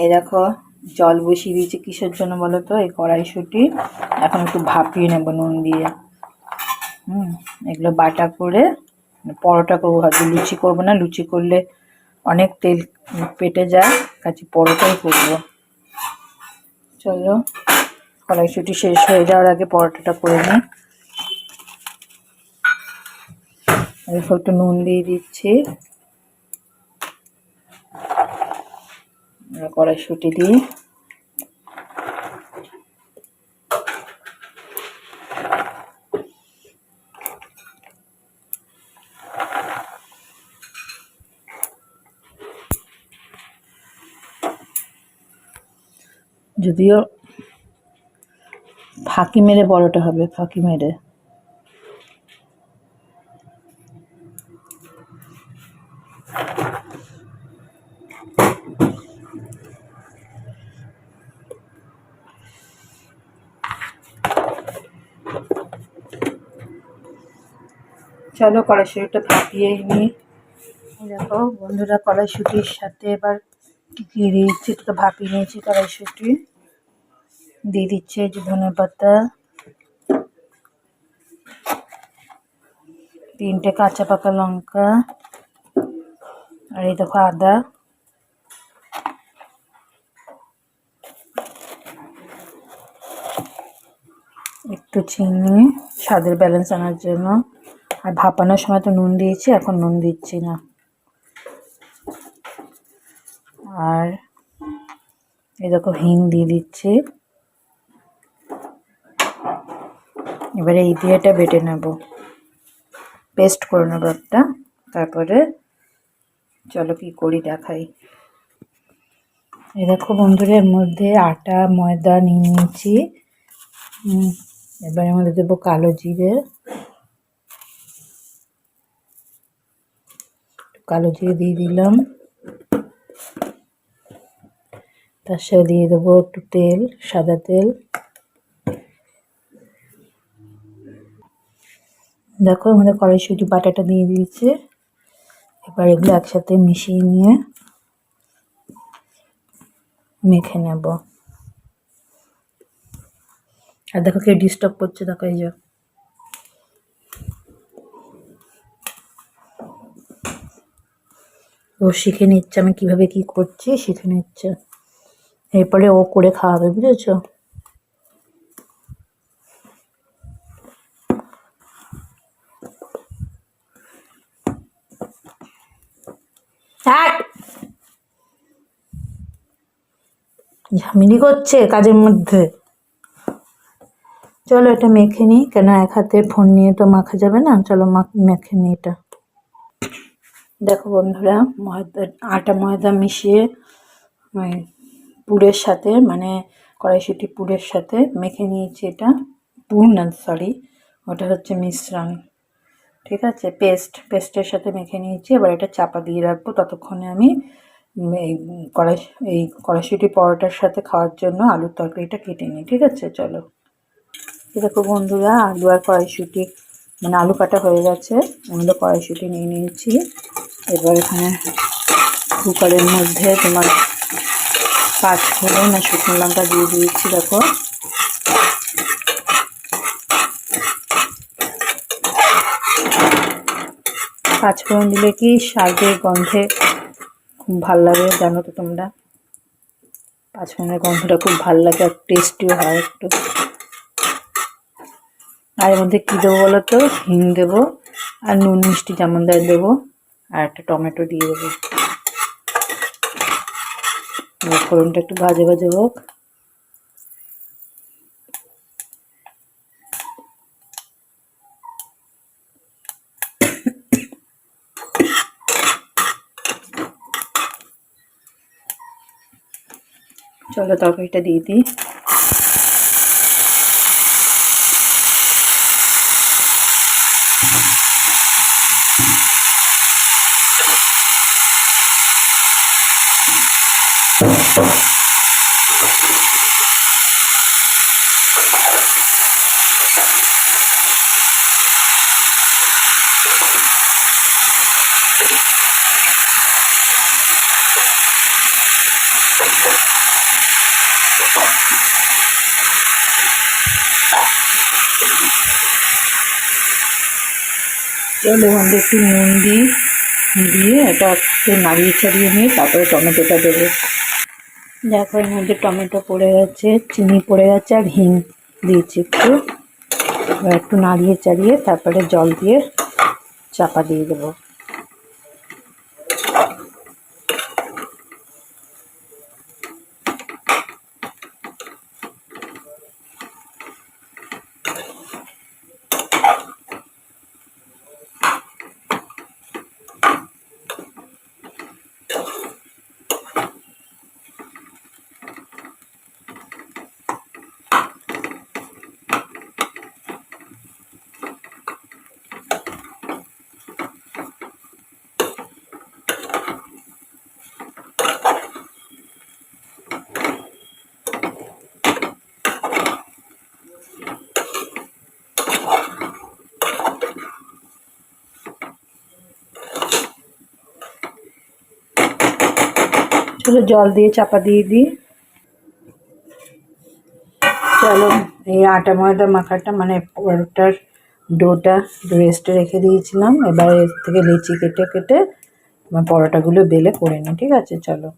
এই দেখো জল বসিয়ে দিয়েছি কিসের জন্য বলো তো, এই কড়াইশুঁটি এখন একটু ভাপিয়ে নেবো নুন দিয়ে। এগুলো বাটা করে পরোটা করবো ভাবছি, লুচি করবো না, লুচি করলে অনেক তেল পেটে যায়, কাছে পরোটাই করবো। চলো কড়াইশুঁটি শেষ হয়ে যাওয়ার আগে পরোটাটা করে নিই। এরপর একটু নুন দিয়ে দিচ্ছি, কড়াইশুঁটি দিই। যদিও ফাঁকি মেরে পরোটা হবে, ফাঁকি মেরে। চলো কড়াইশুঁটিটা ভাপিয়ে নিই। দেখো বন্ধুরা, কড়াইশুঁটির সাথে এবার কি কি দিচ্ছি, তো ভাপিয়ে নিয়েছি কড়াইশুঁটি। দিয়ে দিচ্ছে যে ধনে পাতা, 3টে কাঁচা পাকা লঙ্কা, আর এই দেখো আদা, একটু চিনি স্বাদের ব্যালেন্স আনার জন্য। আর ভাপানোর সময় তো নুন দিয়েছি, এখন নুন দিচ্ছি না। আর এই দেখো হিং দিয়ে দিচ্ছি। এবারে এই দিয়ে এটা বেটে নেব, পেস্ট করে নেব একটা। তারপরে চলো কি করি দেখাই। এই দেখো বন্ধুরা, এর মধ্যে আটা ময়দা নিয়ে নিয়েছি। এবার এর মধ্যে দেবো কালো জিরে, কালো জিরে দিয়ে দিলাম। তার সাথে দিয়ে দেবো একটু তেল, সাদা তেল। দেখো আমাদের কড়াইশুঁটি বাটাটা দিয়ে দিয়েছে। এবার এগুলো একসাথে মিশিয়ে নিয়ে মেখে নেব। আর দেখো কে ডিস্টার্ব করছে, দেখো এই যে। ও শিখে নিচ্ছে আমি কিভাবে কি করছি, শিখে নিচ্ছে। এরপরে ও করে খাওয়াবে, বুঝেছো? ঝামেলি করছে কাজের মধ্যে। চলো এটা মেখে নিই, কেন এক হাতে ফোন নিয়ে তো মাখা যাবে না। চলো মেখে নিই এটা। দেখো বন্ধুরা, আটা ময়দা মিশিয়ে পুরের সাথে, মানে কড়াইশুঁটি পুরের সাথে মেখে নিয়েছি। এটা পুর না, সরি, ওটা হচ্ছে মিশ্রণ। ঠিক আছে, পেস্টের সাথে মেখে নিয়েছি। এবার এটা চাপা দিয়ে রাখবো, ততক্ষণে আমি এই কড়াইশুঁটি পরোটার সাথে খাওয়ার জন্য আলুর তরকারিটা কেটে নিই। ঠিক আছে, চলো। দেখো বন্ধুরা, আলু আর কড়াইশুঁটি, মানে আলু কাটা হয়ে গেছে, আমরা কড়াইশুঁটি নিয়ে নিয়েছি। এবার এখানে কুকারের মধ্যে তোমার 5 ফোড়ন আর শুকনো লঙ্কা দিয়ে দিয়েছি। দেখো 5 ফোড়ন দিলে কি শাকের গন্ধে খুব ভালো লাগে, জানো তো তোমরা। 5 ফোড়নের গন্ধটা খুব ভালো লাগে, আর টেস্টিও হয় একটু। আর এর মধ্যে কী দেবো বলো তো, হিং দেবো, আর নুন মিষ্টি যেমন দেয় দেবো, আর একটা টমেটো দিয়ে দেবো। ফোড়নটা একটু ভাজে ভাজে হোক। চলো তরকারিটা দিয়ে দিই। চলো মধ্যে একটু নুন দিয়ে এটা একটু নাড়িয়ে ছাড়িয়ে নিয়ে তারপরে টমেটোটা দেবো। দেখো এর মধ্যে টমেটো পড়ে গেছে, চিনি পড়ে গেছে আর হিং দিয়েছি একটু। এবার একটু নাড়িয়ে চাড়িয়ে তারপরে জল দিয়ে চাপা দিয়ে দেবো। চলো জল দিয়ে চাপা দিয়ে দিই। চলো এই আটা ময়দা মাখাটা মানে পরোটার ডোটা রেস্টে রেখে দিয়েছিলাম, এবার এর থেকে লেচি কেটে কেটে আমার পরোটাগুলো বেলে করে নিই। ঠিক আছে চলো।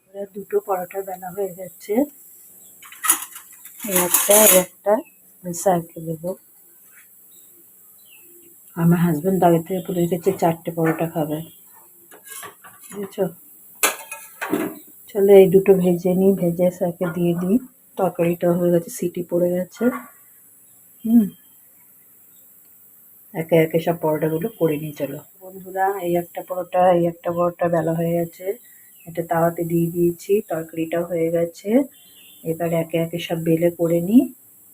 এবার দুটো পরোটা বেলা হয়ে যাচ্ছে, একটা সার্কে দেবো। আমার হাজব্যান্ড আগে থেকে বলে রেখেছে 4টে পরোটা খাবে, বুঝেছো। চলো এই দুটো ভেজে নিই, ভেজে স্যারকে দিয়ে দিই। তরকারিটা হয়ে গেছে, সিটি পড়ে গেছে। একে একে সব পরোটাগুলো করে নিই। চলো বন্ধুরা, এই একটা পরোটা বেলা হয়ে গেছে, এটা তাওয়াতে দিয়ে দিয়েছি, তরকারিটাও হয়ে গেছে। এবার একে একে সব বেলে করে নিই।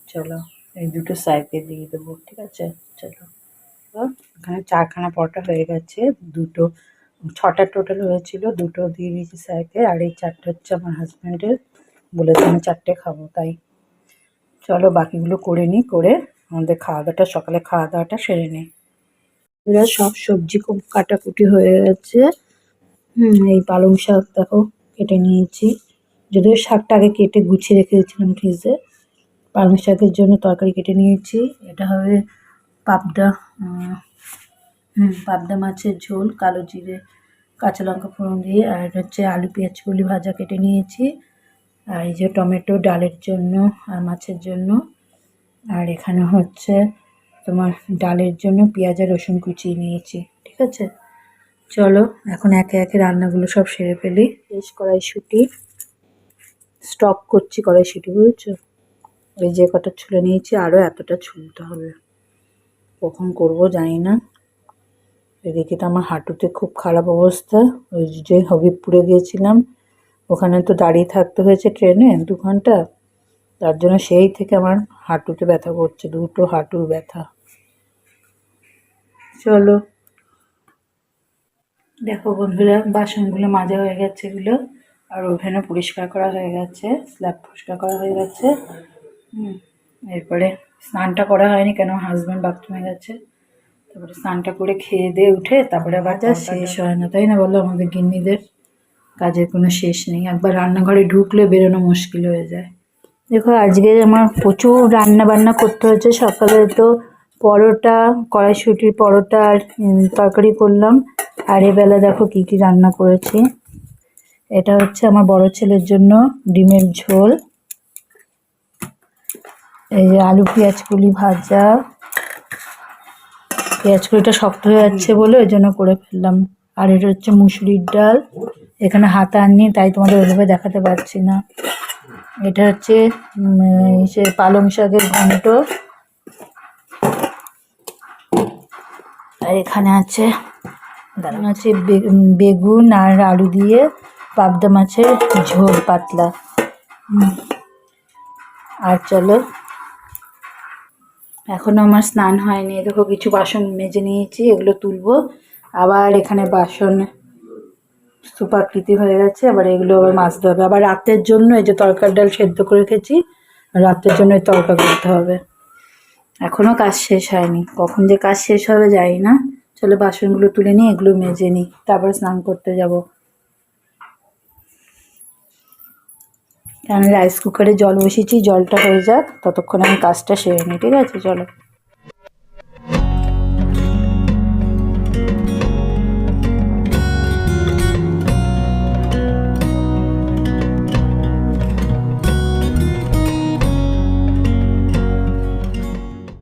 চলো এই দুটো সাইডে দিয়ে দেবো। ঠিক আছে চলো। এখানে 4খানা পরোটা হয়ে গেছে, 6টা টোটাল হয়েছিল, 2টো দিয়ে দিয়েছি স্যারকে, আর এই 4টে হচ্ছে আমার হাজব্যান্ডের, বলেছে আমি 4টে খাবো তাই। চলো বাকিগুলো করে নিই, করে আমাদের সকালে খাওয়া দাওয়াটা সেরে নিই। এরা সব সবজি খুব কাটাকুটি হয়ে গেছে। এই পালং শাক দেখো কেটে নিয়েছি, যদিও শাকটা আগে কেটে গুছিয়ে রেখে দিয়েছিলাম ফ্রিজে। পালং শাকের জন্য তরকারি কেটে নিয়েছি। এটা হবে পাবদা পাবদা মাছের ঝোল, কালো জিরে কাঁচা লঙ্কা ফোড়ন দিয়ে। আর হচ্ছে আলু পেঁয়াজ কলি ভাজা কেটে নিয়েছি। আর এই যে টমেটো ডালের জন্য আর মাছের জন্য। আর এখানে হচ্ছে তোমার ডালের জন্য পেঁয়াজ আর রসুন কুচিয়ে নিয়েছি। ঠিক আছে চলো এখন একে একে রান্নাগুলো সব সেরে ফেলি। বেশ কড়াইশুঁটি স্টক করছি, কড়াইশুঁটি বুঝেছো। এই যে কটা ছুলে নিয়েছি, আরও এতটা ছুলতে হবে, কখন করব জানি না। এদিকে তো আমার হাঁটুতে খুব খারাপ অবস্থা, ওই যে হবিবপুরে গিয়েছিলাম, ওখানে তো দাঁড়িয়ে থাকতে হয়েছে ট্রেনে 2 ঘন্টা, তার জন্য সেই থেকে আমার হাঁটুতে ব্যথা করছে, দুটো হাঁটুর ব্যথা। চলো দেখো বন্ধুরা, বাসনগুলো মাজা হয়ে গেছে এগুলো, আর ওভেনও পরিষ্কার করা হয়ে গেছে, স্ল্যাব পরিষ্কার করা হয়ে গেছে। এরপরে স্নানটা করা হয়নি, কেন হাজব্যান্ড বাথরুমে গেছে। তারপরে স্নানটা করে খেয়ে দিয়ে উঠে তারপরে আবার শেষ হয় না, তাই না বলো। আমাদের গিন্নিদের কাজের কোনো শেষ নেই, একবার রান্নাঘরে ঢুকলে বেরোনো মুশকিল হয়ে যায়। দেখো আজকে আমার প্রচুর রান্না বান্না করতে হয়েছে। সকালে তো পরোটা, কড়াইশুঁটির পরোটা আর তরকারি করলাম। আর এবেলা দেখো কি কি রান্না করেছি। এটা হচ্ছে আমার বড় ছেলের জন্য ডিমের ঝোল, এই যে আলু পেঁয়াজ কলি ভাজা, পেঁয়াজ কলিটা শক্ত হয়ে যাচ্ছে বলে ওই জন্য করে ফেললাম। আর এটা হচ্ছে মুসুরির ডাল, এখানে হাত আননি তাই তোমাদের ওইভাবে দেখাতে পারছি না। এটা হচ্ছে সে পালং শাকের ঘন্ট। আর এখানে আছে বেগুন আর আলু দিয়ে পাবদা মাছের ঝোল পাতলা। আর চলো, এখনো আমার স্নান হয়নি। দেখো কিছু বাসন মেজে নিয়েছি, এগুলো তুলবো। আবার এখানে বাসন স্তূপাকৃতি হয়ে গেছে, আবার এগুলো আবার মাজতে হবে। আবার রাতের জন্য এই যে তরকার ডাল সেদ্ধ করে রেখেছি, রাতের জন্য তরকা করতে হবে। এখনো কাজ শেষ হয়নি, কখন যে কাজ শেষ হবে জানি না। চলো বাসনগুলো তুলে নিই, এগুলো মেজে নিই, তারপরে স্নান করতে যাব। আমি রাইস কুকারে জল বসিয়েছি, জলটা হয়ে যাক ততক্ষণ আমি কাজটা সেরে নিই। ঠিক আছে চলো।